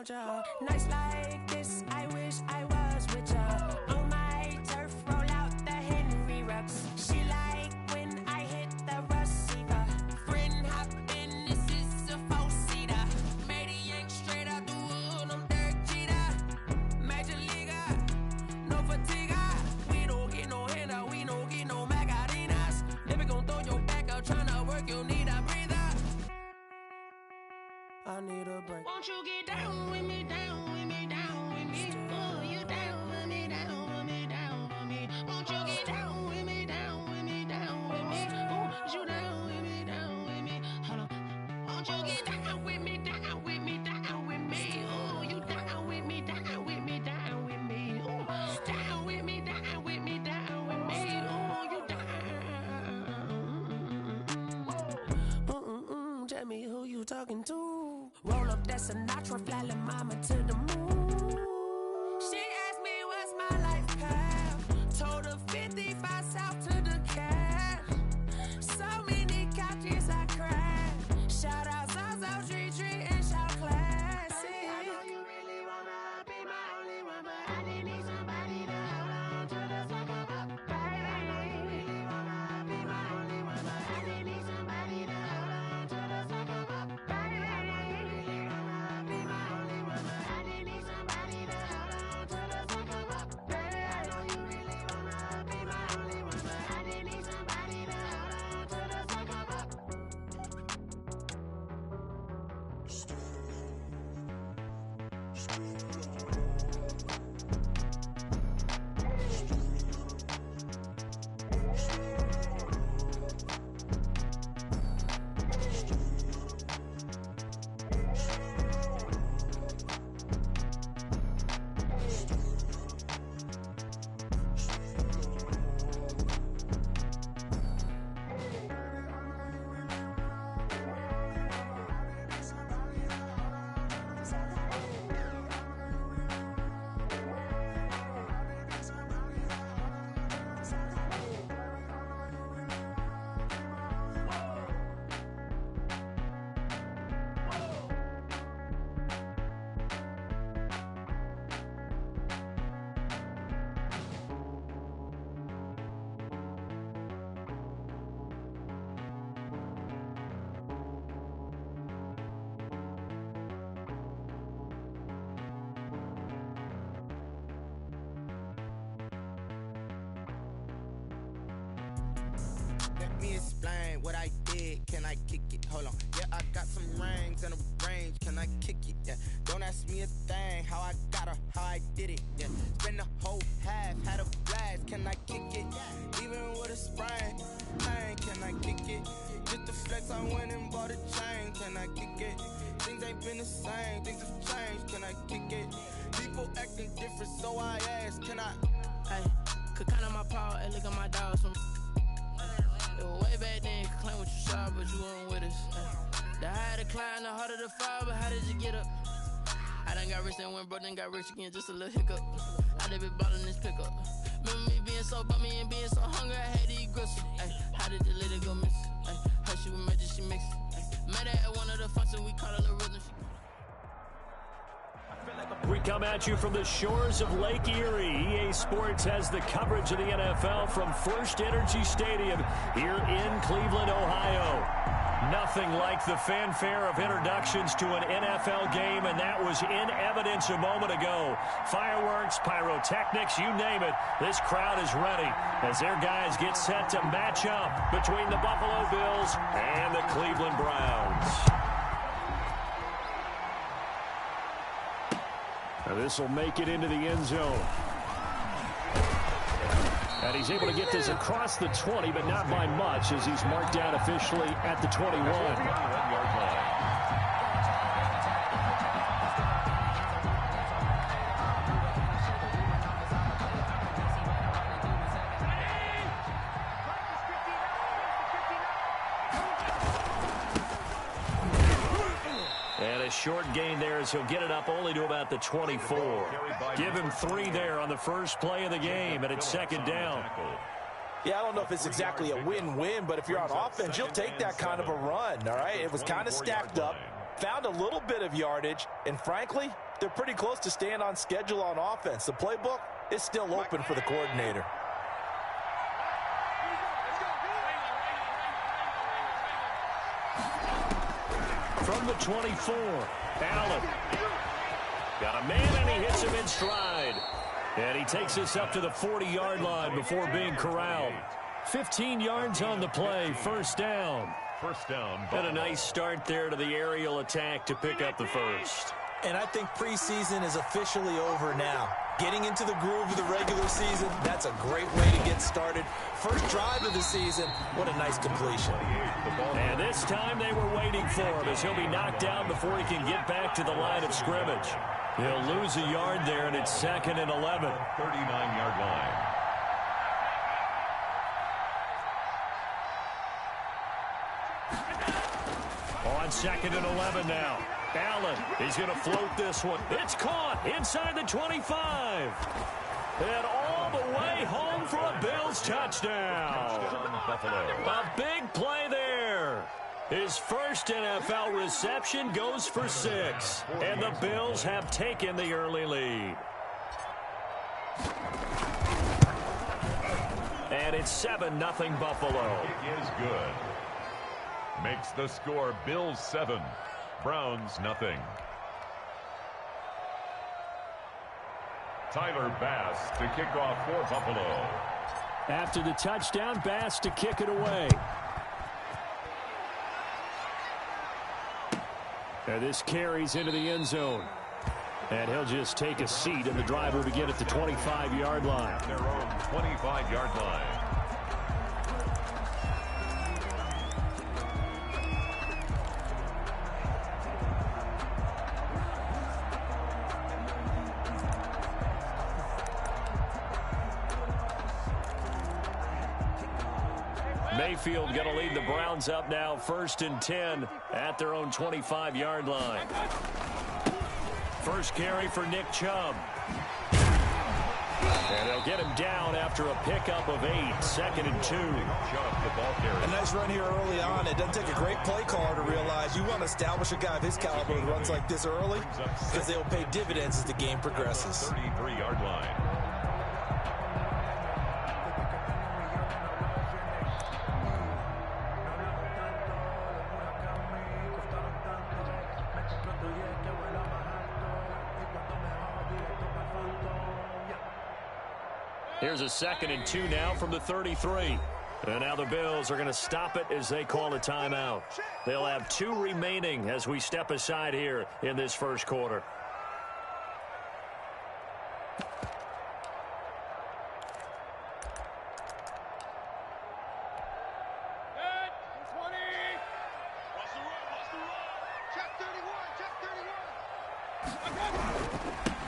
ya. Nights like this, I wish I was with ya. On my turf, roll out the Henry rocks. She like when I hit the receiver. Friend hop in, this is a four-seater. Maniac straight out the wood, I'm Derek Jeter. Major leaguer, no fatigue. We don't get no handout, we don't get no Macarinas. Never gon' throw your back out, tryna work, you need a breather. I need a break. Won't you get down with me, down with me, down with me? Oh, you down with me, down with me, down with me. Won't you get down with me, down with me, down with me? Oh, you down with me, down with me? Hold on. Won't you get down with me, down with me, down with me? Oh, you down with me, down with me, down with me? Oh, down with me, down with me, down with me? Oh, you down. Tell me who you talking to. Roll up that Sinatra, fly la mama to the moon. She asked me what's my life path. Told her 55 south to the cat. So many couches I crashed. Shout out Zazo, Tree, and shout classic. I know you really wanna be my only one, but I didn't need somebody to hold on to the sucker up, baby. I know you really wanna be my only one, but I didn't need somebody to hold on to the sucker up, baby. I know you really wanna be my only one, but I didn't need somebody to hold on to the sucker up, baby. I know you really wanna be my only one, but I didn't need somebody to hold on to the sucker up. Let me explain what I did. Can I kick it? Hold on. Yeah, I got some rings and a range. Can I kick it? Yeah. Don't ask me a thing. How I got her, how I did it. Yeah. Spend the whole half, had a blast. Can I kick it? Even with a sprain. Pain, can I kick it? Just the flex, I went and bought a chain. Can I kick it? Things ain't been the same. Things have changed. Can I kick it? People acting different, so I ask. Can I? Hey, could count on my power and look at my dogs from. Way back then, you could claim what you saw, but you weren't with us. The higher the climb, the harder the fall, but how did you get up? I done got rich and went broke, then got rich again, just a little hiccup. I done been ballin' this pickup. Remember me being so bummy and being so hungry, I had to eat gristle. Ay, how did you let it go miss? Ay, how she was magic, she mixed. Met her at one of the functions, we call her the rhythm. We come at you from the shores of Lake Erie. EA Sports has the coverage of the NFL from First Energy Stadium here in Cleveland, Ohio. Nothing like the fanfare of introductions to an NFL game, and that was in evidence a moment ago. Fireworks, pyrotechnics, you name it. This crowd is ready as their guys get set to match up between the Buffalo Bills and the Cleveland Browns. Now this will make it into the end zone. And he's able to get this across the 20, but not by much as he's marked down officially at the 21. Short gain there as he'll get it up only to about the 24. Give him 3 there on the first play of the game, and it's second down. Yeah, I don't know if it's exactly a win-win, but if you're on offense, you'll take that kind of a run, all right? It was kind of stacked up. found a little bit of yardage, and frankly, they're pretty close to staying on schedule on offense. The playbook is still open for the coordinator. From the 24, Allen. Got a man, and he hits him in stride. And he takes us up to the 40-yard line before being corralled. 15 yards on the play, first down. First down. And a nice start there to the aerial attack to pick up the first. And I think preseason is officially over now. Getting into the groove of the regular season, that's a great way to get started. First drive of the season, what a nice completion. And this time they were waiting for him as he'll be knocked down before he can get back to the line of scrimmage. He'll lose a yard there, and it's 2nd and 11. 39-yard line. On 2nd and 11 now. Allen, he's going to float this one. It's caught inside the 25. And all the way home for a Bills touchdown. A big play there. His first NFL reception goes for 6. And the Bills have taken the early lead. And it's 7-0 Buffalo. It is good. Makes the score Bills 7, Browns nothing. Tyler Bass to kick off for Buffalo. After the touchdown, Bass to kick it away. And this carries into the end zone. And he'll just take a seat, and the drive will begin at the 25-yard line. Their own 25-yard line. Mayfield going to lead the Browns up now, 1st and 10 at their own 25-yard line. First carry for Nick Chubb. And they'll get him down after a pickup of 8, 2nd and 2. A nice run here early on. It doesn't take a great play caller to realize you want to establish a guy of his caliber who runs like this early because they will pay dividends as the game progresses. 33-yard line. Here's a 2nd and 2 now from the 33. And now the Bills are going to stop it as they call a timeout. They'll have 2 remaining as we step aside here in this first quarter.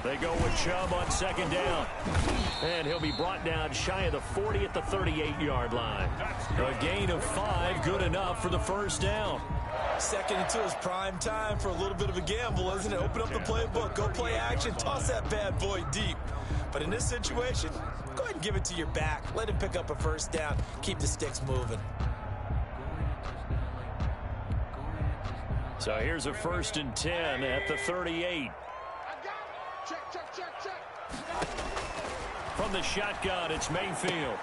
They go with Chubb on 2nd down. And he'll be brought down shy of the 40 at the 38-yard line. A gain of 5, good enough for the first down. 2nd and 2 is prime time for a little bit of a gamble, isn't it? Open up the playbook, go play action, toss that bad boy deep. But in this situation, go ahead and give it to your back. Let him pick up a first down. Keep the sticks moving. So here's a 1st and 10 at the 38. From the shotgun, it's Mayfield.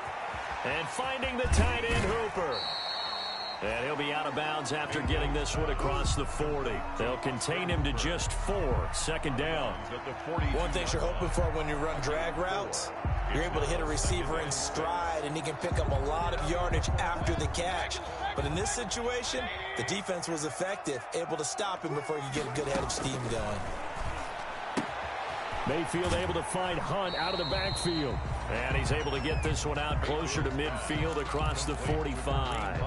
And finding the tight end, Hooper. And he'll be out of bounds after getting this one across the 40. They'll contain him to just 4. 2nd down. One thing you're hoping for when you run drag routes, you're able to hit a receiver in stride, and he can pick up a lot of yardage after the catch. But in this situation, the defense was effective, able to stop him before he could get a good head of steam going. Mayfield able to find Hunt out of the backfield. And he's able to get this one out closer to midfield across the 45.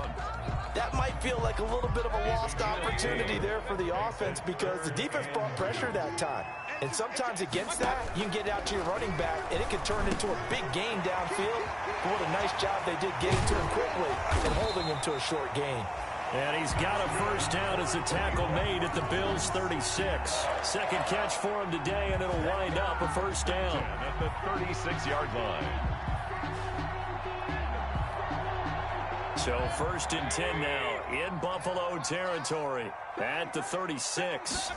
That might feel like a little bit of a lost opportunity there for the offense because the defense brought pressure that time. And sometimes against that, you can get out to your running back, and it can turn into a big gain downfield. But what a nice job they did getting to him quickly and holding him to a short gain. And he's got a first down as the tackle made at the Bills' 36. Second catch for him today, and it'll wind up a first down. At the 36-yard line. So 1st and 10 now in Buffalo territory at the 36.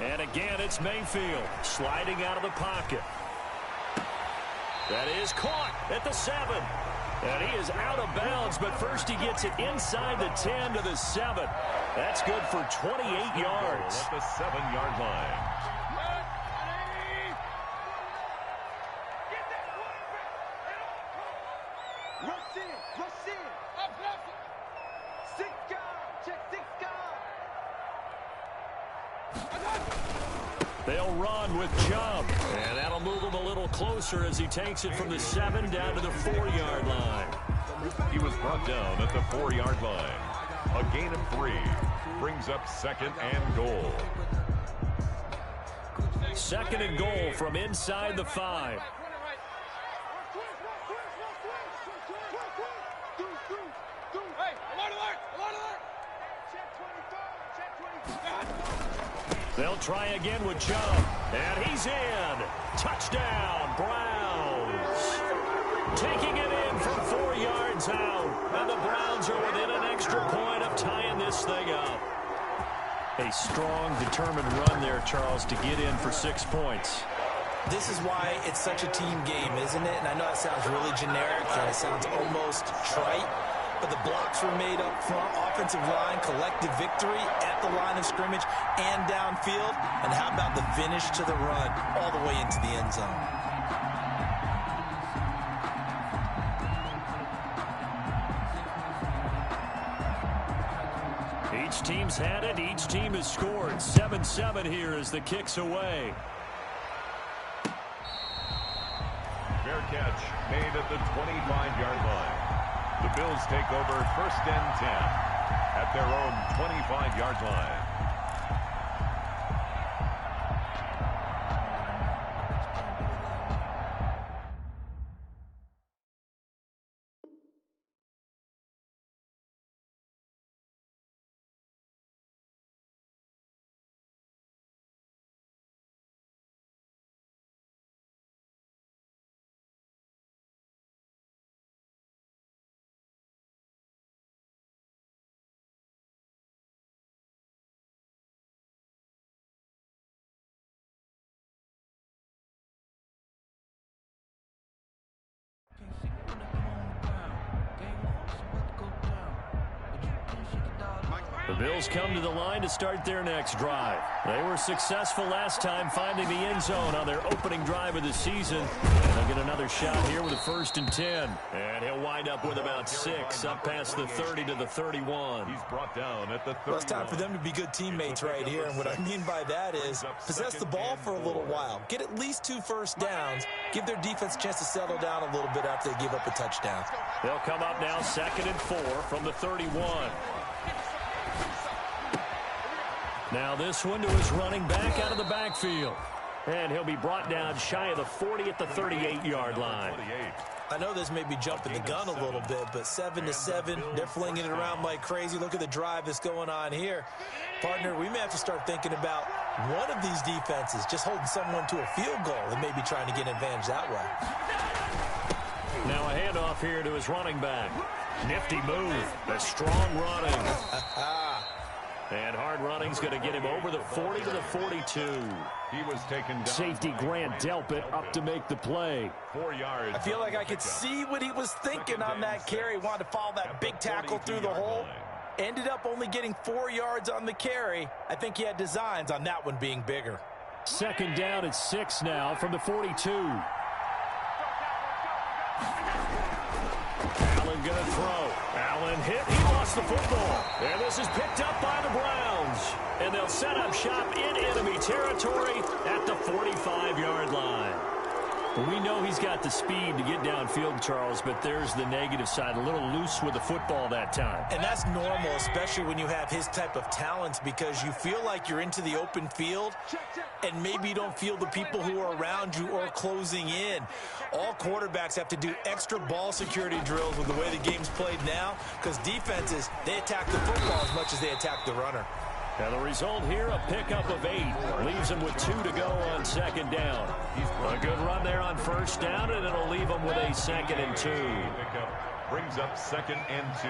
And again, it's Mayfield sliding out of the pocket. That is caught at the 7. And he is out of bounds, but first he gets it inside the 10 to the 7. That's good for 28 yards. At the 7-yard line. They'll run with Chubb, and that'll move him a little closer as he takes it from the 7 down to the 4-yard line. He was brought down at the 4-yard line. A gain of 3 brings up 2nd and goal. 2nd and goal from inside the 5. They'll try again with Chubb, and he's in. Touchdown, Browns. Taking it in from 4 yards out, and the Browns are within an extra point of tying this thing up. A strong, determined run there, Charles, to get in for 6 points. This is why it's such a team game, isn't it? And I know it sounds really generic, and it sounds almost trite, but the blocks were made up front, offensive line, collective victory at the line of scrimmage and downfield. And how about the finish to the run all the way into the end zone? Each team's had it. Each team has scored. 7-7 here as the kick's away. Fair catch made at the 25-yard line. The Bills take over 1st and 10 at their own 25-yard line. The Bills come to the line to start their next drive. They were successful last time finding the end zone on their opening drive of the season. And they'll get another shot here with a 1st and 10. And he'll wind up with about 6 up past the 30 to the 31. He's brought down at the 31. Well, it's time for them to be good teammates right here. And what I mean by that is possess the ball for a little while. Get at least 2 first downs. Give their defense a chance to settle down a little bit after they give up a touchdown. They'll come up now 2nd and 4 from the 31. Now this one to his running back out of the backfield. And he'll be brought down shy of the 40 at the 38-yard line. I know this may be jumping the gun a little bit, but 7-7, they're flinging it around like crazy. Look at the drive that's going on here. Partner, we may have to start thinking about one of these defenses just holding someone to a field goal and maybe trying to get an advantage that way. Now a handoff here to his running back. Nifty move. A strong running. And hard running's going to get him over the 40 to the 42. He was taken down. Safety Grant Delpit up to make the play. 4 yards. I feel like I could see what he was thinking on that carry. Wanted to follow that big tackle through the hole. Ended up only getting 4 yards on the carry. I think he had designs on that one being bigger. 2nd down at 6 now from the 42. Allen going to throw. Allen hit. He lost the football. And this is picked up by the Browns. And they'll set up shop in enemy territory at the 45-yard line. Well, we know he's got the speed to get downfield, Charles, but there's the negative side. A little loose with the football that time. And that's normal, especially when you have his type of talents, because you feel like you're into the open field and maybe you don't feel the people who are around you or closing in. All quarterbacks have to do extra ball security drills with the way the game's played now, because defenses, they attack the football as much as they attack the runner. And the result here, a pickup of 8. Leaves him with 2 to go on 2nd down. A good run there on 1st down, and it'll leave him with a 2nd and 2. Pickup brings up 2nd and 2.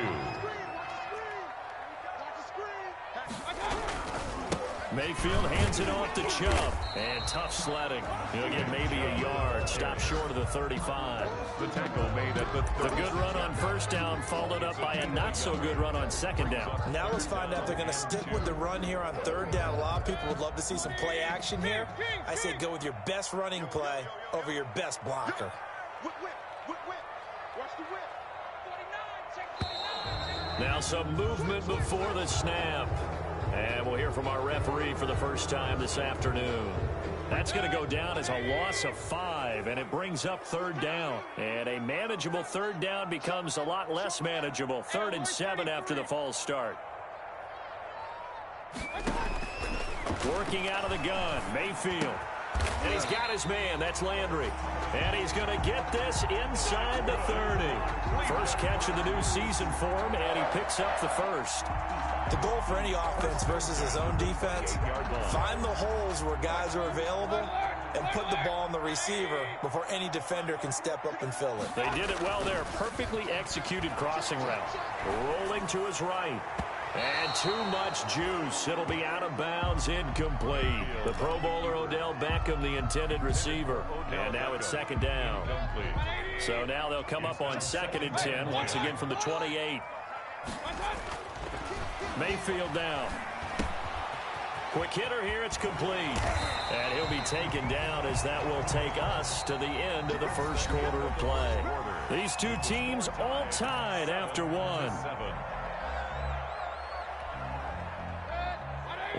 Mayfield hands it off to Chubb. And tough sledding. He'll get maybe a yard. Stop short of the 35. The tackle made at the 30. The good run on first down followed up by a not-so-good run on second down. Now let's find out if they're going to stick with the run here on third down. A lot of people would love to see some play action here. I say go with your best running play over your best blocker. Now some movement before the snap. And we'll hear from our referee for the first time this afternoon. That's going to go down as a loss of 5, and it brings up third down. And a manageable third down becomes a lot less manageable. 3rd and 7 after the false start. Working out of the gun, Mayfield. And he's got his man. That's Landry. And he's going to get this inside the 30. First catch of the new season for him, and he picks up the first. The goal for any offense versus his own defense, find the holes where guys are available and put the ball on the receiver before any defender can step up and fill it. They did it well there. Perfectly executed crossing route. Rolling to his right. And too much juice. It'll be out of bounds, incomplete. The Pro Bowler Odell Beckham, the intended receiver. And now it's second down. So now they'll come up on 2nd and 10, once again from the 28. Mayfield down. Quick hitter here, it's complete. And he'll be taken down as that will take us to the end of the first quarter of play. These two teams all tied after one.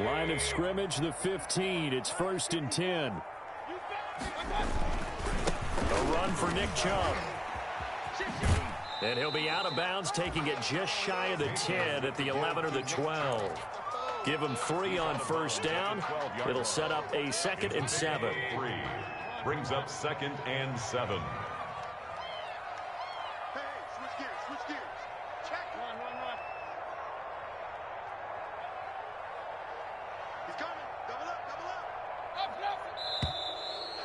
Line of scrimmage, the 15. It's 1st and 10. A run for Nick Chubb. And he'll be out of bounds, taking it just shy of the 10 at the 11 or the 12. Give him 3 on first down. It'll set up a 2nd and 7. 3 brings up 2nd and 7.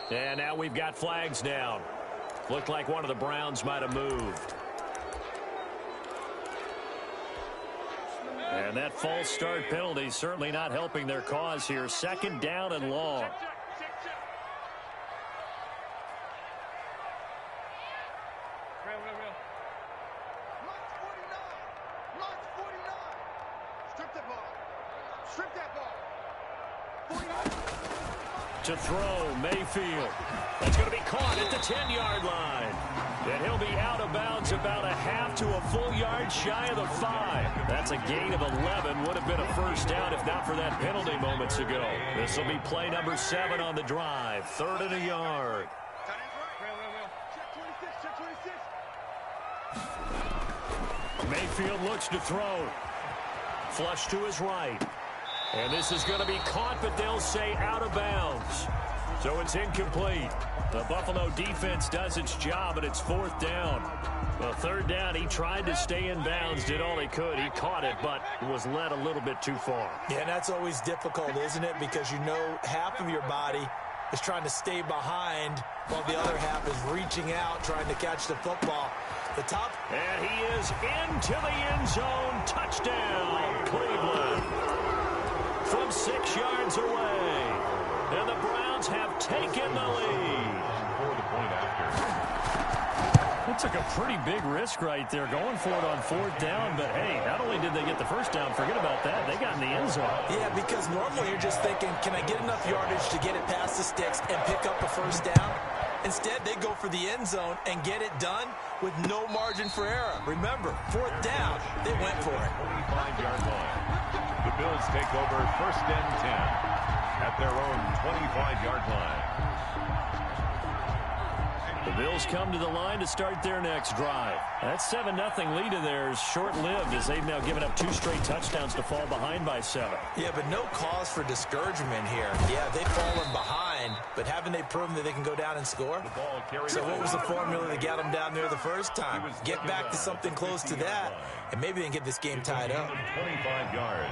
And now we've got flags down. Looked like one of the Browns might have moved. And that false start penalty certainly not helping their cause here. 2nd down and long. To throw, Mayfield. That's going to be caught at the 10-yard line. And he'll be out of bounds about a half to a full yard shy of the 5. That's a gain of 11. Would have been a first down if not for that penalty moments ago. This will be play number 7 on the drive. 3rd and a yard. Mayfield looks to throw. Flush to his right. And this is going to be caught, but they'll say out of bounds. So it's incomplete. The Buffalo defense does its job, and it's 4th down. Well, 3rd down, he tried to stay in bounds, did all he could. He caught it, but was led a little bit too far. Yeah, and that's always difficult, isn't it? Because you know half of your body is trying to stay behind while the other half is reaching out, trying to catch the football. The top. And he is into the end zone. Touchdown, Cleveland. From 6 yards away. And the Browns have taken the lead. For the point after. That took a pretty big risk right there, going for it on 4th down. But, hey, not only did they get the first down, forget about that, they got in the end zone. Yeah, because normally you're just thinking, can I get enough yardage to get it past the sticks and pick up a first down? Instead, they go for the end zone and get it done with no margin for error. Remember, 4th down, they went for it. 25-yard line. The Bills take over 1st and 10 at their own 25-yard line. The Bills come to the line to start their next drive. That 7-0 lead of theirs short-lived as they've now given up 2 straight touchdowns to fall behind by 7. Yeah, but no cause for discouragement here. Yeah, they've fallen behind, but haven't they proven that they can go down and score? So what was the formula that got them down there the first time? Get back to something close to that, and maybe they can get this game tied up. 25 yards.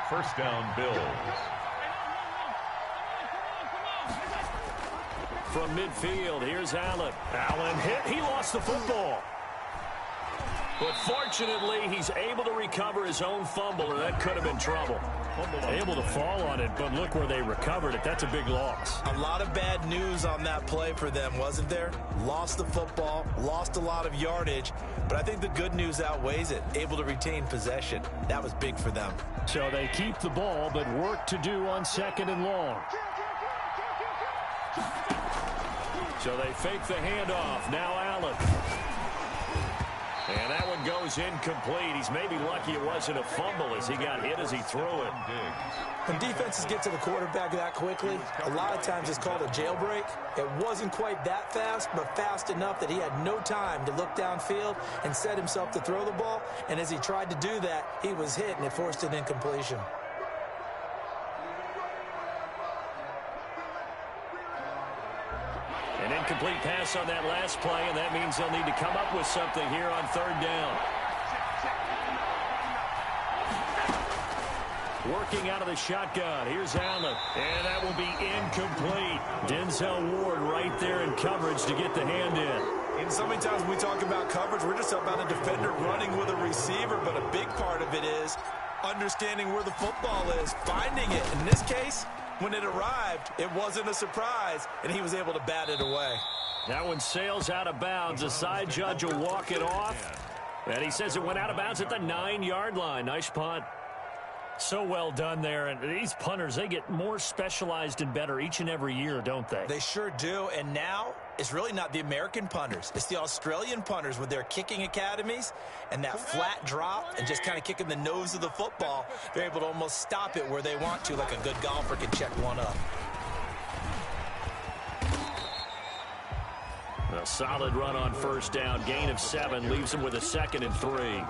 First down, Bills. From midfield, here's Allen. Allen hit. He lost the football. But fortunately, he's able to recover his own fumble, or that could have been trouble. Able to fall on it, but look where they recovered it. That's a big loss. A lot of bad news on that play for them, wasn't there? Lost the football, lost a lot of yardage, but I think the good news outweighs it. Able to retain possession. That was big for them. So they keep the ball, but work to do on 2nd and long. So they fake the handoff. Now Allen. And that one goes incomplete. He's maybe lucky it wasn't a fumble as he got hit as he threw it. When defenses get to the quarterback that quickly, a lot of times it's called a jailbreak. It wasn't quite that fast, but fast enough that he had no time to look downfield and set himself to throw the ball. And as he tried to do that, he was hit, and it forced an incompletion. An incomplete pass on that last play, and that means they'll need to come up with something here on 3rd down. Working out of the shotgun. Here's Allen, and that will be incomplete. Denzel Ward right there in coverage to get the hand in. And so many times when we talk about coverage, we're just about a defender running with a receiver, but a big part of it is understanding where the football is, finding it. In this case, when it arrived, it wasn't a surprise, and he was able to bat it away. That one sails out of bounds. The side judge will walk it off, and he says it went out of bounds at the 9-yard line. Nice punt. So well done there. And these punters, they get more specialized and better each and every year, don't they? They sure do. And now it's really not the American punters. It's the Australian punters with their kicking academies and that flat drop and just kind of kicking the nose of the football. They're able to almost stop it where they want to, like a good golfer can check one up. A solid run on 1st down. Gain of 7 leaves them with a 2nd and 3.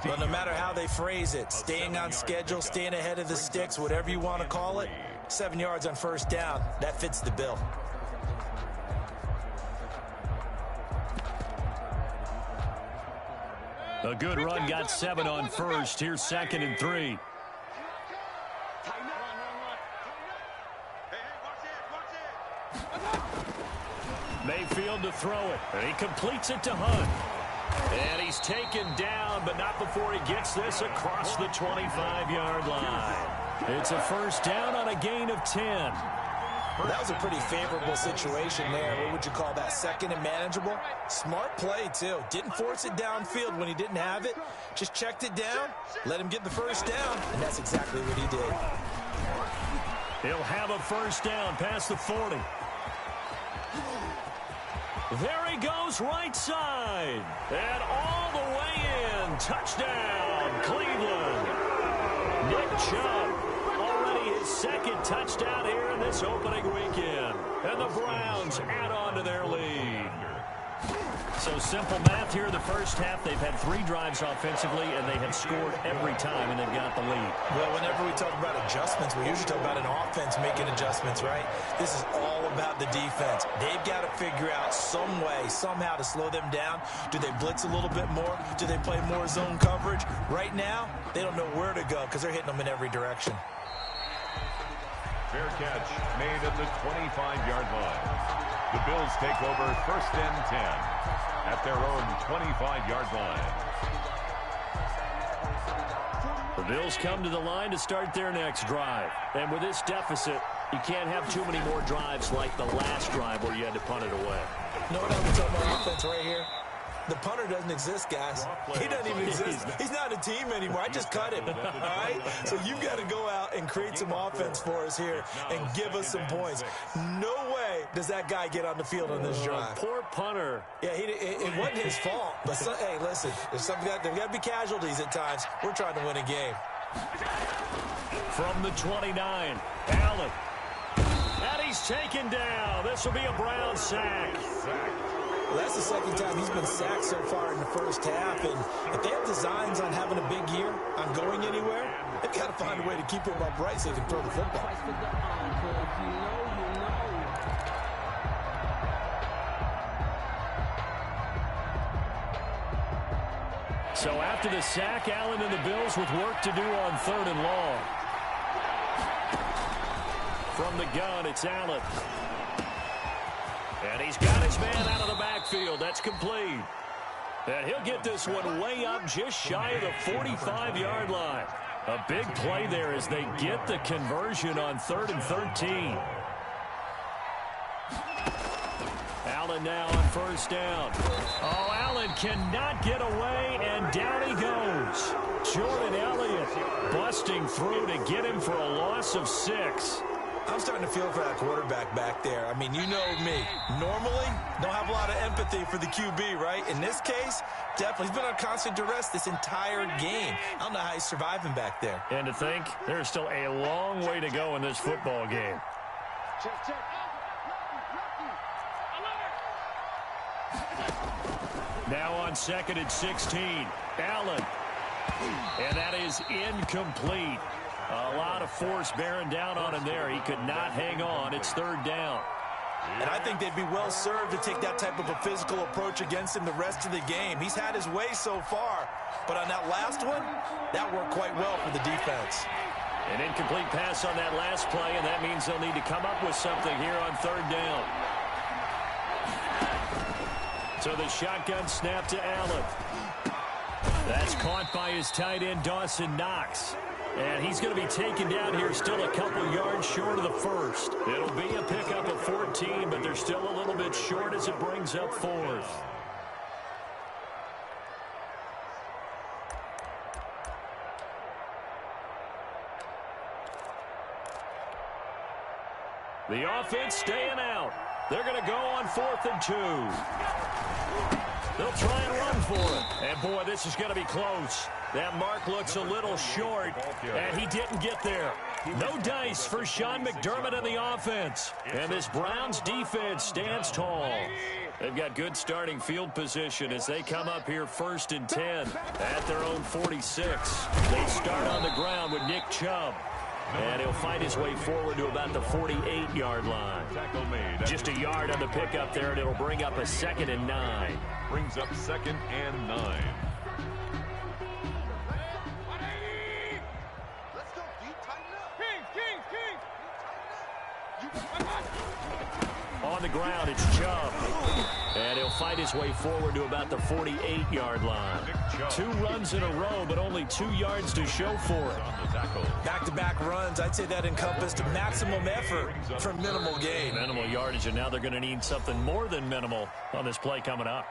But no matter how they phrase it, staying on schedule, staying ahead of the sticks, whatever you want to call it, 7 yards on 1st down, that fits the bill. A good run got 7 on 1st. Here's 2nd and 3. Mayfield to throw it, and he completes it to Hunt. And he's taken down, but not before he gets this across the 25-yard line. It's a 1st down on a gain of 10. That was a pretty favorable situation there. What would you call that? 2nd and manageable? Smart play, too. Didn't force it downfield when he didn't have it. Just checked it down, let him get the 1st down, and that's exactly what he did. He'll have a 1st down past the 40. There he goes, right side. And all the way in. Touchdown, Cleveland. Nick Chubb, already his 2nd touchdown here in this opening weekend. And the Browns add on to their lead. So simple math here in the 1st half. They've had 3 drives offensively, and they have scored every time, and they've got the lead. Well, whenever we talk about adjustments, we usually talk about an offense making adjustments, right? This is all about the defense. They've got to figure out some way, somehow to slow them down. Do they blitz a little bit more? Do they play more zone coverage? Right now, they don't know where to go because they're hitting them in every direction. Fair catch made at the 25-yard line. The Bills take over 1st and 10 at their own 25-yard line. The Bills come to the line to start their next drive. And with this deficit, you can't have too many more drives like the last drive where you had to punt it away. You know what I'm talking about offense right here? The punter doesn't exist, guys. He doesn't even exist. He's not a team anymore. I just cut him, all right? So you've got to go out and create some offense for us here and give us some points. No way does that guy get on the field on this drive. Poor punter. Yeah, it wasn't his fault. But, hey, listen, there's got to be casualties at times. We're trying to win a game. From the 29, Allen. And he's taken down. This will be a Brown sack. Well, that's the 2nd time he's been sacked so far in the 1st half. And if they have designs on having a big year, on going anywhere, they've got to find a way to keep him upright so he can throw the football. So after the sack, Allen and the Bills with work to do on 3rd and long. From the gun, it's Allen. And he's got his man out of the backfield. That's complete. And he'll get this one way up just shy of the 45-yard line. A big play there as they get the conversion on 3rd and 13. Allen now on 1st down. Oh, Allen cannot get away, and down he goes. Jordan Elliott busting through to get him for a loss of 6. I'm starting to feel for that quarterback back there. I mean, you know me. Normally, don't have a lot of empathy for the QB, right? In this case, definitely. He's been on constant duress this entire game. I don't know how he's surviving back there. And to think, there's still a long way to go in this football game. Now on 2nd and 16, Allen. And that is incomplete. A lot of force bearing down on him there. He could not hang on. It's 3rd down. And I think they'd be well served to take that type of a physical approach against him the rest of the game. He's had his way so far, but on that last one, that worked quite well for the defense. An incomplete pass on that last play, and that means they'll need to come up with something here on 3rd down. So the shotgun snap to Allen. That's caught by his tight end, Dawson Knox. And he's going to be taken down here still a couple yards short of the 1st. It'll be a pickup of 14, but they're still a little bit short as it brings up 4th. The offense staying out. They're going to go on 4th and 2. They'll try and run for it. And, boy, this is going to be close. That mark looks a little short, and he didn't get there. No dice for Sean McDermott and the offense. And this Browns defense stands tall. They've got good starting field position as they come up here 1st and 10 at their own 46. They start on the ground with Nick Chubb. And he'll find his way forward to about the 48-yard line. Just a yard on the pickup there, and it'll bring up a 2nd and 9. Brings up 2nd and 9. On the ground, it's Chubb. And he'll fight his way forward to about the 48-yard line. 2 runs in a row, but only 2 yards to show for it. Back-to-back runs, I'd say that encompassed maximum effort for minimal gain. Minimal yardage, and now they're going to need something more than minimal on this play coming up.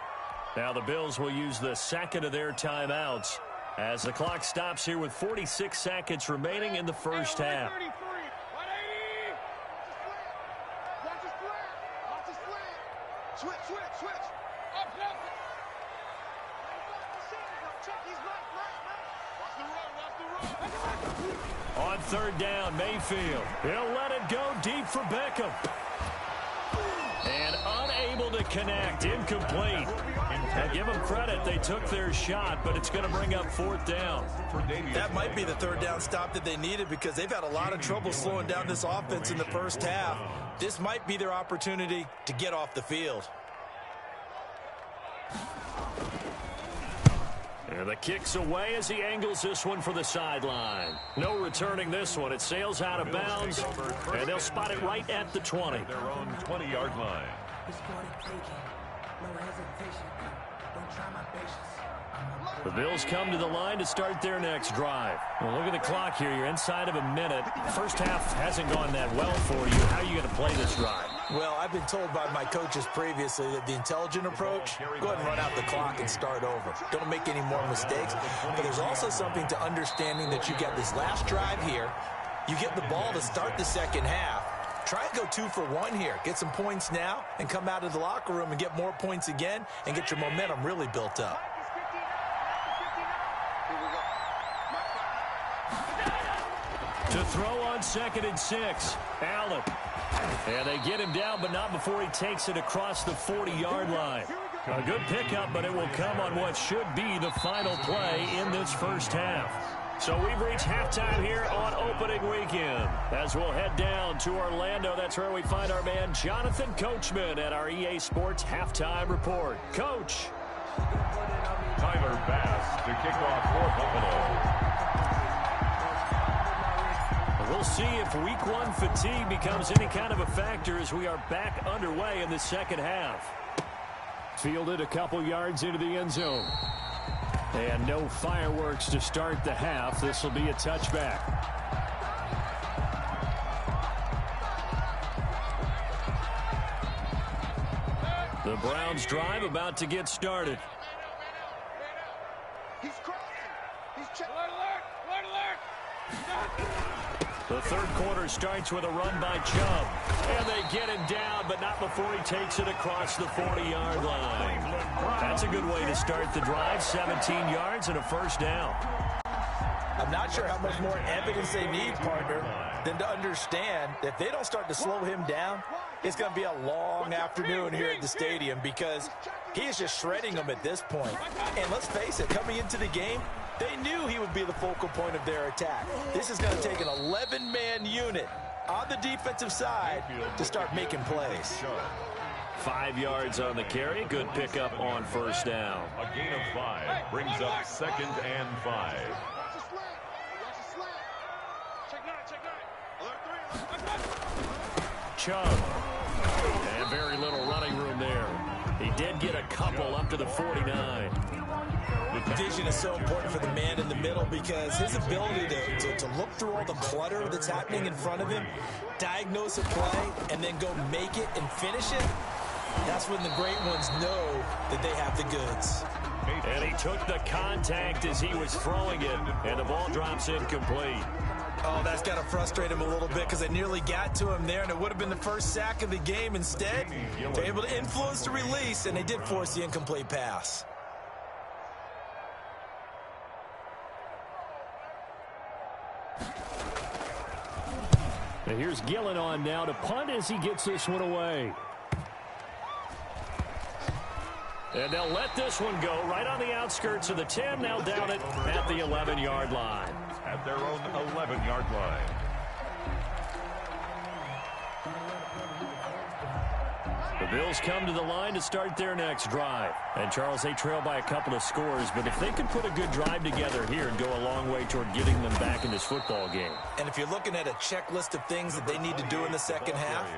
Now the Bills will use the 2nd of their timeouts as the clock stops here with 46 seconds remaining in the first half. On 3rd down, Mayfield. He'll let it go deep for Beckham. And unable to connect, incomplete. And give them credit, they took their shot, but it's going to bring up 4th down. That might be the 3rd down stop that they needed because they've had a lot of trouble slowing down this offense in the first half. This might be their opportunity to get off the field. And the kick's away as he angles this one for the sideline. No returning this one. It sails out of bounds, and they'll spot it right at the 20. Their own 20-yard line. The Bills come to the line to start their next drive. Well, look at the clock here. You're inside of a minute. First half hasn't gone that well for you. How are you going to play this drive? Well, I've been told by my coaches previously that the intelligent approach, go ahead and run out the clock and start over. Don't make any more mistakes. But there's also something to understanding that you get this last drive here. You get the ball to start the second half. Try and go 2 for 1 here. Get some points now and come out of the locker room and get more points again and get your momentum really built up. To throw on 2nd and 6, Allen. And they get him down, but not before he takes it across the 40-yard line. A good pickup, but it will come on what should be the final play in this first half. So we've reached halftime here on opening weekend. As we'll head down to Orlando, that's where we find our man Jonathan Coachman at our EA Sports Halftime Report. Coach. Tyler Bass to kick off for Buffalo. We'll see if week 1 fatigue becomes any kind of a factor as we are back underway in the second half. Fielded a couple yards into the end zone. And no fireworks to start the half. This will be a touchback. The Browns drive about to get started. He's crossing. He's checking. Alert, alert. The third quarter starts with a run by Chubb. And they get him down, but not before he takes it across the 40-yard line. That's a good way to start the drive. 17 yards and a first down. I'm not sure how much more evidence they need, partner, than to understand that if they don't start to slow him down, it's going to be a long afternoon here at the stadium because he is just shredding them at this point. And let's face it, coming into the game, they knew he would be the focal point of their attack. This is going to take an 11-man unit on the defensive side to start making plays. 5 yards on the carry. Good pickup on first down. A gain of 5 brings up 2nd and 5. Chubb. And very little running room there. He did get a couple up to the 49. Vision is so important for the man in the middle because his ability to look through all the clutter that's happening in front of him, diagnose a play, and then go make it and finish it, that's when the great ones know that they have the goods. And he took the contact as he was throwing it, and the ball drops incomplete. Oh, that's got to frustrate him a little bit because they nearly got to him there, and it would have been the first sack of the game. Instead, they're able to influence the release, and they did force the incomplete pass. And here's Gillen on now to punt as he gets this one away. And they'll let this one go right on the outskirts of the 10. Now down it at the 11-yard line. At their own 11-yard line. The Bills come to the line to start their next drive. And, Charles, they trail by a couple of scores, but if they can put a good drive together here and go a long way toward getting them back in this football game. And if you're looking at a checklist of things that they need to do in the second half,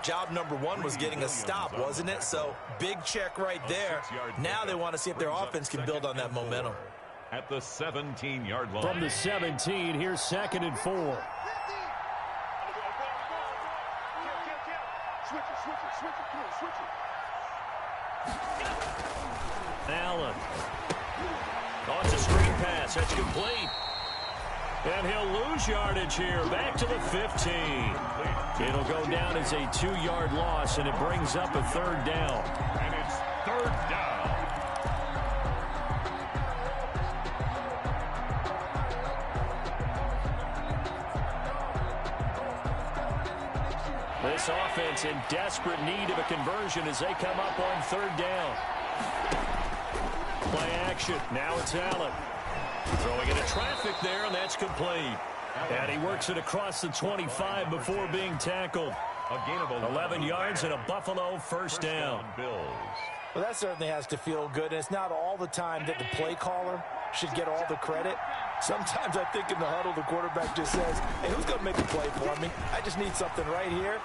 job number 1 was getting a stop, wasn't it? So, big check right there. Now they want to see if their offense can build on that momentum. At the 17-yard line. From the 17, here's 2nd and 4. Allen. Oh, it's a screen pass. That's complete. And he'll lose yardage here. Back to the 15. It'll go down as a 2-yard loss, and it brings up a 3rd down. And it's 3rd down. This offense in desperate need of a conversion as they come up on 3rd down. Play action. Now it's Allen. Throwing into traffic there, and that's complete. And he works it across the 25 before being tackled. A gain of 11 yards and a Buffalo first down. Well, that certainly has to feel good, and it's not all the time that the play caller should get all the credit. Sometimes I think in the huddle, the quarterback just says, hey, who's going to make a play for me? I just need something right here.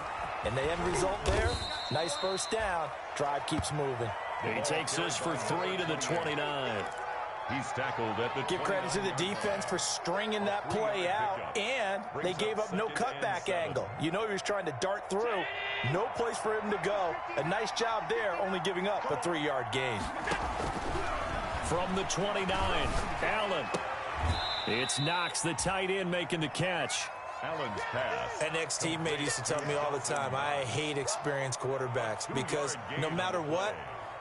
And the end result there, nice first down. Drive keeps moving. He takes this for 3 to the 29. He's tackled at the Give credit to the defense for stringing that play out, and they gave up no cutback angle. You know he was trying to dart through. No place for him to go. A nice job there, only giving up a 3-yard gain. From the 29, Allen. It's Knox, the tight end, making the catch. Allen's pass. An ex-teammate used to tell me all the time, I hate experienced quarterbacks because no matter what,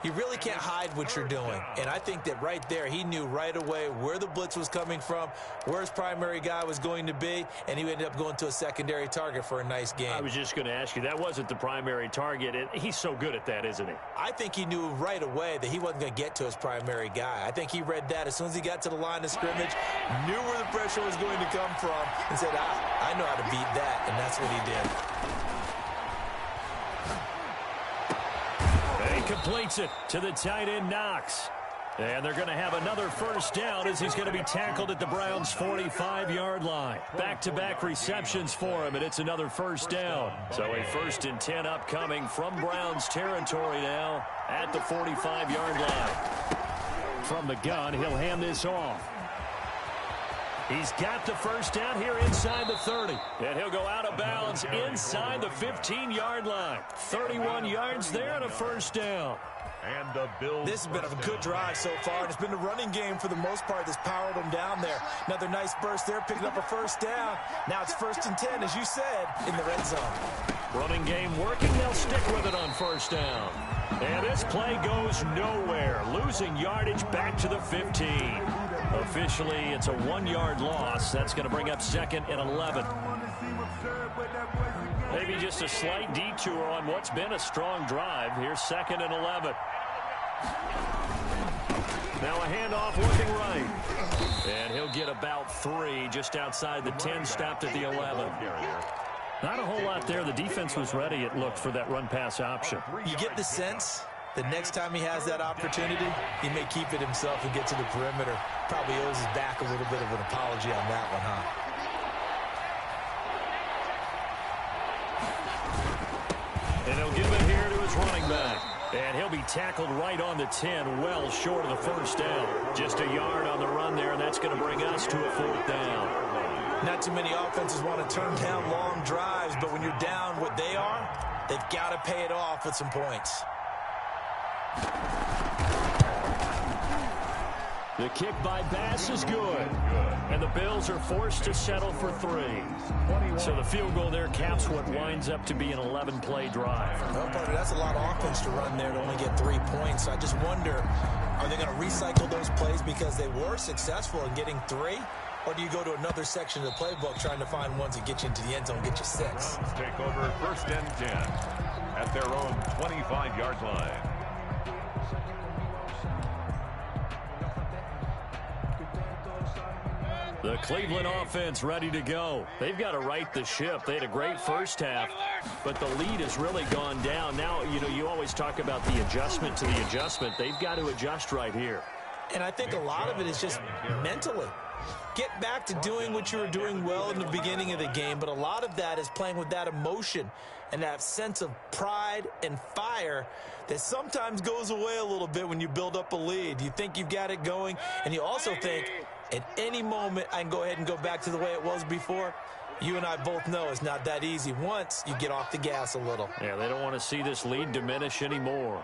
you really can't hide what you're doing. And I think that right there, he knew right away where the blitz was coming from, where his primary guy was going to be, and he ended up going to a secondary target for a nice game. I was just going to ask you, that wasn't the primary target. He's so good at that, isn't he? I think he knew right away that he wasn't going to get to his primary guy. I think he read that as soon as he got to the line of scrimmage, knew where the pressure was going to come from, and said, I know how to beat that, and that's what he did. He completes it to the tight end, Knox. And they're going to have another first down as he's going to be tackled at the Browns' 45-yard line. Back-to-back receptions for him, and it's another first down. So a 1st and 10 upcoming from Browns territory now at the 45-yard line. From the gun, he'll hand this off. He's got the first down here inside the 30. And he'll go out of bounds inside the 15-yard line. 31 yards there and a first down. And the Bills. This has been a good drive so far, and it's been the running game for the most part that's powered them down there. Another nice burst there, picking up a first down. Now it's 1st and 10, as you said, in the red zone. Running game working. They'll stick with it on first down. And this play goes nowhere. Losing yardage back to the 15. Officially, it's a 1-yard loss. That's going to bring up 2nd and 11. Maybe just a slight detour on what's been a strong drive. Here's 2nd and 11. Now a handoff looking right. And he'll get about 3 just outside the 10, stopped at the 11. Not a whole lot there. The defense was ready, it looked, for that run-pass option. You get the sense that next time he has that opportunity, he may keep it himself and get to the perimeter. Probably owes his back a little bit of an apology on that one, huh? And he'll give it here to his running back. And he'll be tackled right on the 10, well short of the first down. Just a yard on the run there, and that's going to bring us to a 4th down. Not too many offenses want to turn down long drives, but when you're down what they are, they've got to pay it off with some points. The kick by Bass is good. And the Bills are forced to settle for 3. So the field goal there caps what winds up to be an 11-play drive. Well, partner, that's a lot of offense to run there to only get 3 points. So I just wonder, are they going to recycle those plays because they were successful in getting 3? Or do you go to another section of the playbook trying to find ones that get you into the end zone, get you 6? Take over 1st and 10 at their own 25-yard line. The Cleveland offense ready to go. They've got to right the ship. They had a great first half, but the lead has really gone down. Now, you always talk about the adjustment to the adjustment. They've got to adjust right here. And I think a lot of it is just mentally. Get back to doing what you were doing well in the beginning of the game, but a lot of that is playing with that emotion and that sense of pride and fire that sometimes goes away a little bit when you build up a lead. You think you've got it going, and you also think at any moment I can go ahead and go back to the way it was before. You and I both know it's not that easy once you get off the gas a little. Yeah, they don't want to see this lead diminish anymore.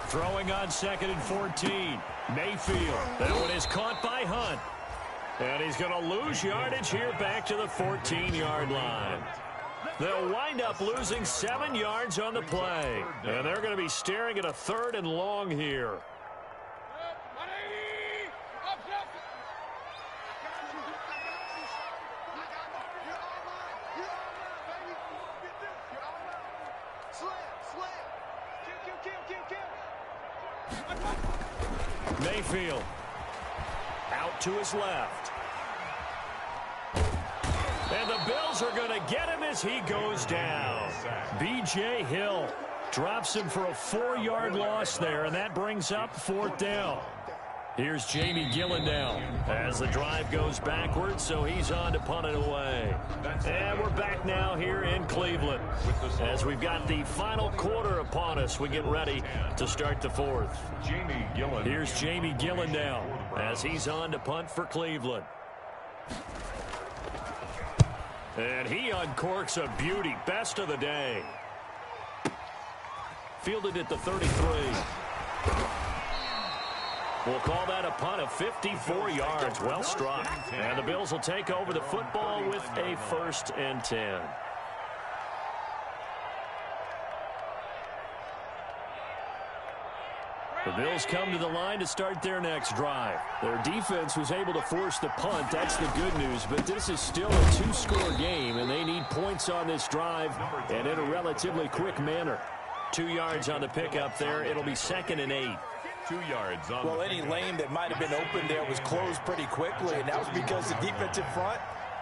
Throwing on 2nd and 14. Mayfield. That one is caught by Hunt. And he's going to lose yardage here back to the 14-yard line. They'll wind up losing 7 yards on the play. And they're going to be staring at a 3rd and long here. Mayfield out to his left. And the Bills are going to get him as he goes down. B.J. Hill drops him for a 4-yard loss there, and that brings up 4th down. Here's Jamie Gillen now as the drive goes backwards, so he's on to punt it away. And we're back now here in Cleveland as we've got the final quarter upon us. We get ready to start the 4th. Here's Jamie Gillen now as he's on to punt for Cleveland. And he uncorks a beauty. Best of the day. Fielded at the 33. We'll call that a punt of 54 yards. Well struck. And the Bills will take over the football with a 1st and 10. The Bills come to the line to start their next drive. Their defense was able to force the punt. That's the good news. But this is still a 2-score game, and they need points on this drive and in a relatively quick manner. 2 yards on the pickup there. It'll be 2nd and 8. 2 yards on Well, any lane that might have been open there was closed pretty quickly, and that was because the defensive front,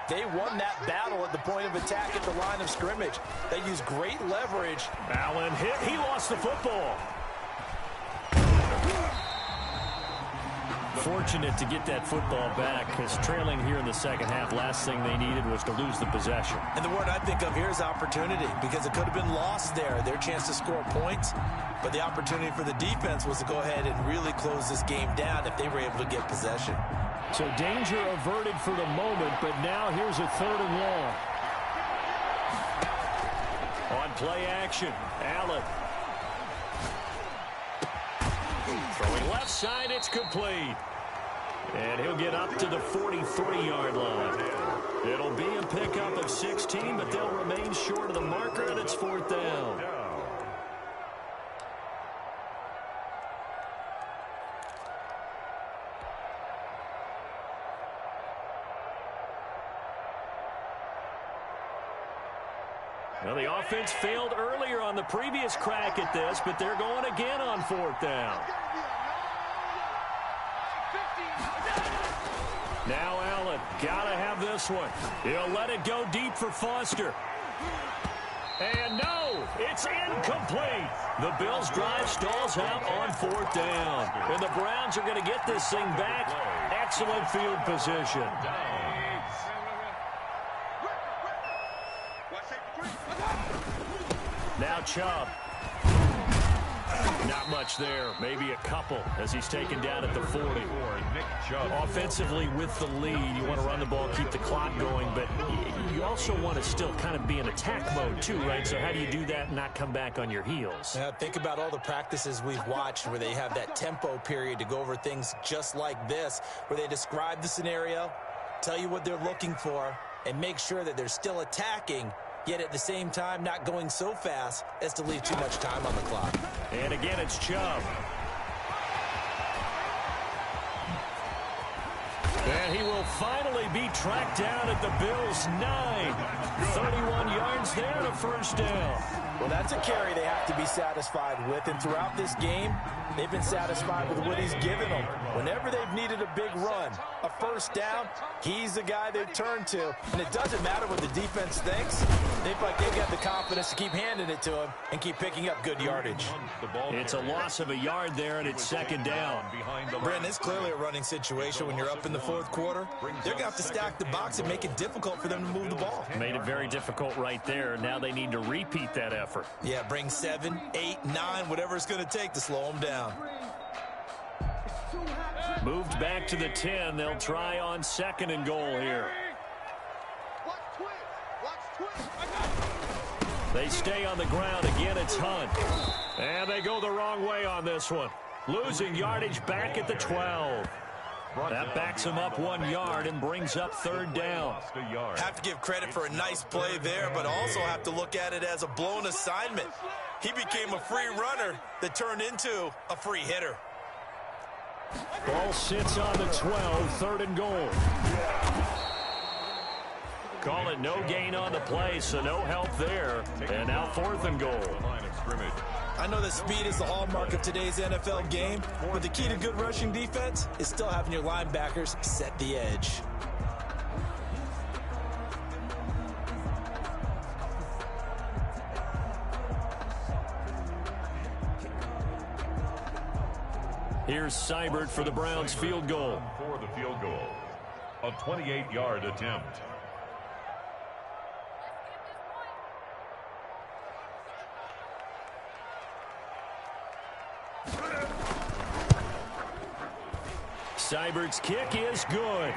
they won that battle at the point of attack at the line of scrimmage. They used great leverage. Allen hit. He lost the football. Fortunate to get that football back, because trailing here in the second half, last thing they needed was to lose the possession. And the word I think of here is opportunity, because it could have been lost there, their chance to score points. But the opportunity for the defense was to go ahead and really close this game down if they were able to get possession. So danger averted for the moment, but now here's a 3rd and long. On play action, Allen. Throwing left side, it's complete. And he'll get up to the 43-yard line. It'll be a pickup of 16, but they'll remain short of the marker, and it's 4th down. Well, the offense failed earlier on the previous crack at this, but they're going again on 4th down. Now Allen, gotta have this one. He'll let it go deep for Foster. And no, it's incomplete. The Bills' drive stalls out on 4th down. And the Browns are going to get this thing back. Excellent field position. Now Chubb. Not much there. Maybe a couple as he's taken down at the 40. Offensively with the lead, you want to run the ball, keep the clock going, but you also want to still kind of be in attack mode too, right? So how do you do that and not come back on your heels? Yeah, think about all the practices we've watched where they have that tempo period to go over things just like this, where they describe the scenario, tell you what they're looking for, and make sure that they're still attacking, yet at the same time not going so fast as to leave too much time on the clock. And again, it's Chubb. And he will finally be tracked down at the Bills' 9. 31 yards there and a 1st down. Well, that's a carry they have to be satisfied with, and throughout this game, they've been satisfied with what he's given them. Whenever they've needed a big run, a 1st down, he's the guy they've turned to. And it doesn't matter what the defense thinks. They feel like they've got the confidence to keep handing it to him and keep picking up good yardage. It's a loss of a yard there, and it's 2nd down. Brent, it's clearly a running situation when you're up in the 4th quarter. They're going to have to stack the box and make it difficult for them to move the ball. Made it very difficult right there. Now they need to repeat that effort. Yeah, bring 7, 8, 9, whatever it's going to take to slow them down. Moved back to the 10. They'll try on 2nd and goal here. They stay on the ground. Again, it's Hunt. And they go the wrong way on this one. Losing yardage back at the 12. That backs him up 1 yard and brings up 3rd down. Have to give credit for a nice play there, but also have to look at it as a blown assignment. He became a free runner that turned into a free hitter. Ball sits on the 12, 3rd and goal. Call it no gain on the play, so no help there. And now 4th and goal. I know that speed is the hallmark of today's NFL game, but the key to good rushing defense is still having your linebackers set the edge. Here's Seibert for the Browns field goal. For the field goal, a 28-yard attempt. Seibert's kick is good.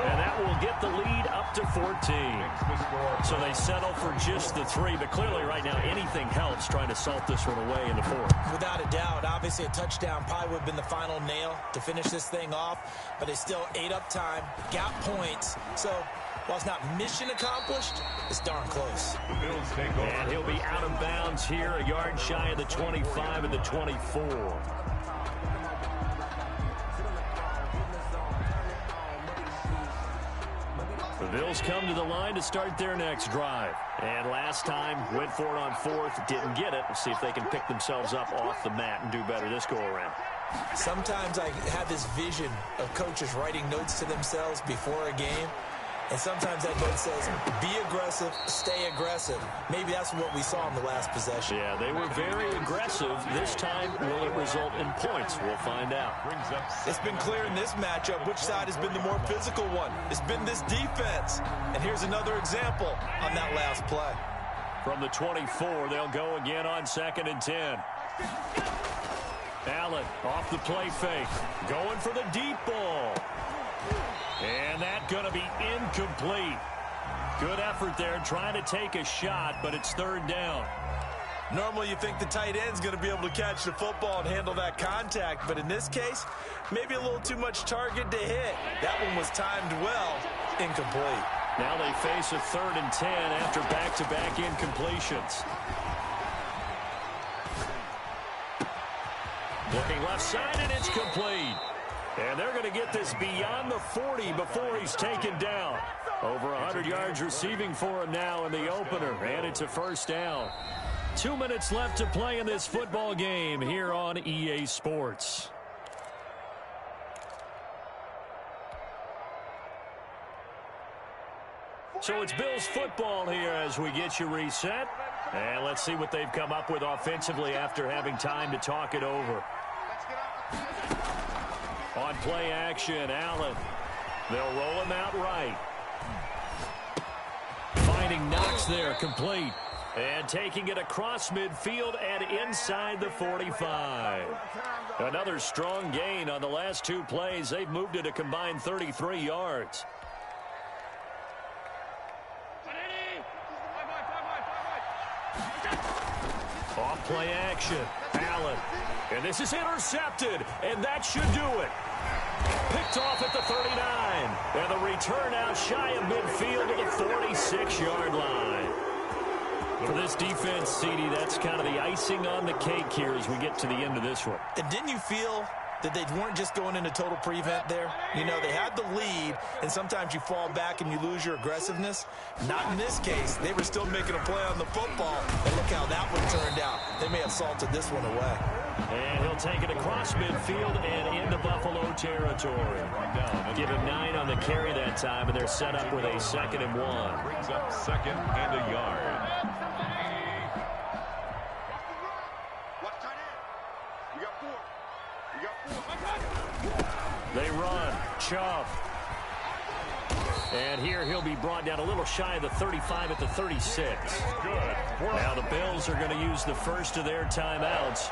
And that will get the lead up to 14. So they settle for just the 3, but clearly right now anything helps trying to salt this one away in the 4th. Without a doubt, obviously a touchdown probably would have been the final nail to finish this thing off, but they still ate up time, got points. So while it's not mission accomplished, it's darn close. The Bills take over. And he'll be out of bounds here, a yard shy of the 25 and the 24. The Bills come to the line to start their next drive. And last time, went for it on 4th, didn't get it. We'll see if they can pick themselves up off the mat and do better this go-around. Sometimes I have this vision of coaches writing notes to themselves before a game. And sometimes that note says, be aggressive, stay aggressive. Maybe that's what we saw in the last possession. Yeah, they were very aggressive. This time, will it result in points? We'll find out. It's been clear in this matchup which side has been the more physical one. It's been this defense. And here's another example on that last play. From the 24, they'll go again on 2nd and 10. Allen off the play fake. Going for the deep ball. And that's going to be incomplete. Good effort there trying to take a shot, but it's 3rd down. Normally you think the tight end's going to be able to catch the football and handle that contact, but in this case, maybe a little too much target to hit. That one was timed well, incomplete. Now they face a 3rd and 10 after back-to-back incompletions. Looking left side, and it's complete. And they're going to get this beyond the 40 before he's taken down. Over 100 yards receiving for him now in the opener, and it's a 1st down. 2 minutes left to play in this football game here on EA Sports. So it's Bills football here as we get you reset. And let's see what they've come up with offensively after having time to talk it over. On play action, Allen. They'll roll him out right. Finding Knox there, complete. And taking it across midfield and inside the 45. Another strong gain on the last 2 plays. They've moved it a combined 33 yards. Off play action, Allen. And this is intercepted, and that should do it. Picked off at the 39. And the return out shy of midfield to the 46-yard line. For this defense, CD, that's kind of the icing on the cake here as we get to the end of this one. And didn't you feel that they weren't just going into total prevent there? You know, they had the lead, and sometimes you fall back and you lose your aggressiveness. Not in this case. They were still making a play on the football, and look how that one turned out. They may have salted this one away. And he'll take it across midfield and into Buffalo territory. Give him 9 on the carry that time, and they're set up with a 2nd and 1. Brings up 2nd and a yard. They run. Chubb. And here he'll be brought down a little shy of the 35 at the 36. Now the Bills are going to use the first of their timeouts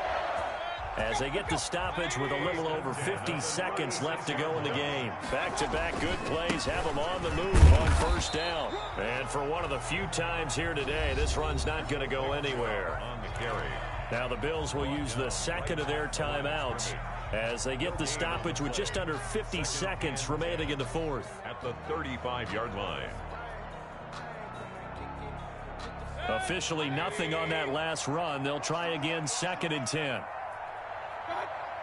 as they get the stoppage with a little over 50 seconds left to go in the game. Back-to-back good plays have them on the move on 1st down. And for one of the few times here today, this run's not going to go anywhere. On the carry. Now the Bills will use the 2nd of their timeouts as they get the stoppage with just under 50 seconds remaining in the 4th. At the 35-yard line. Officially nothing on that last run. They'll try again 2nd and 10.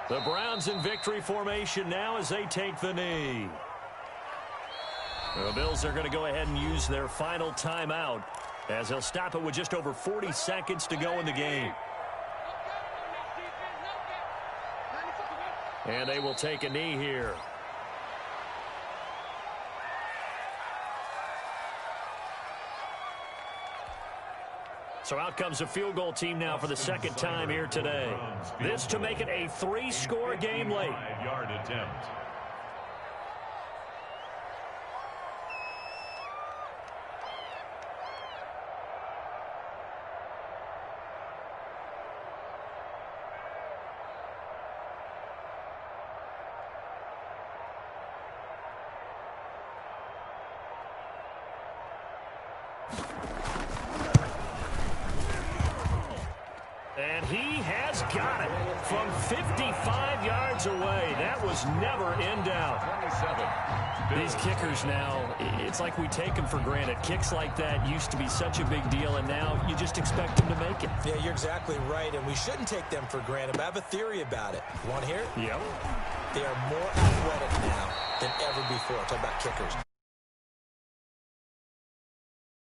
The Browns in victory formation now as they take the knee. The Bills are going to go ahead and use their final timeout as they'll stop it with just over 40 seconds to go in the game. And they will take a knee here. So out comes a field goal team now for the 2nd time here today. This to make it a 3-score game late. 5-yard attempt. And he has got it from 55 yards away. That was never in doubt. 27. These kickers now, it's like we take them for granted. Kicks like that used to be such a big deal, and now you just expect them to make it. Yeah, you're exactly right, and we shouldn't take them for granted. But I have a theory about it. You want to hear it? Yep. They are more athletic now than ever before. Talk about kickers.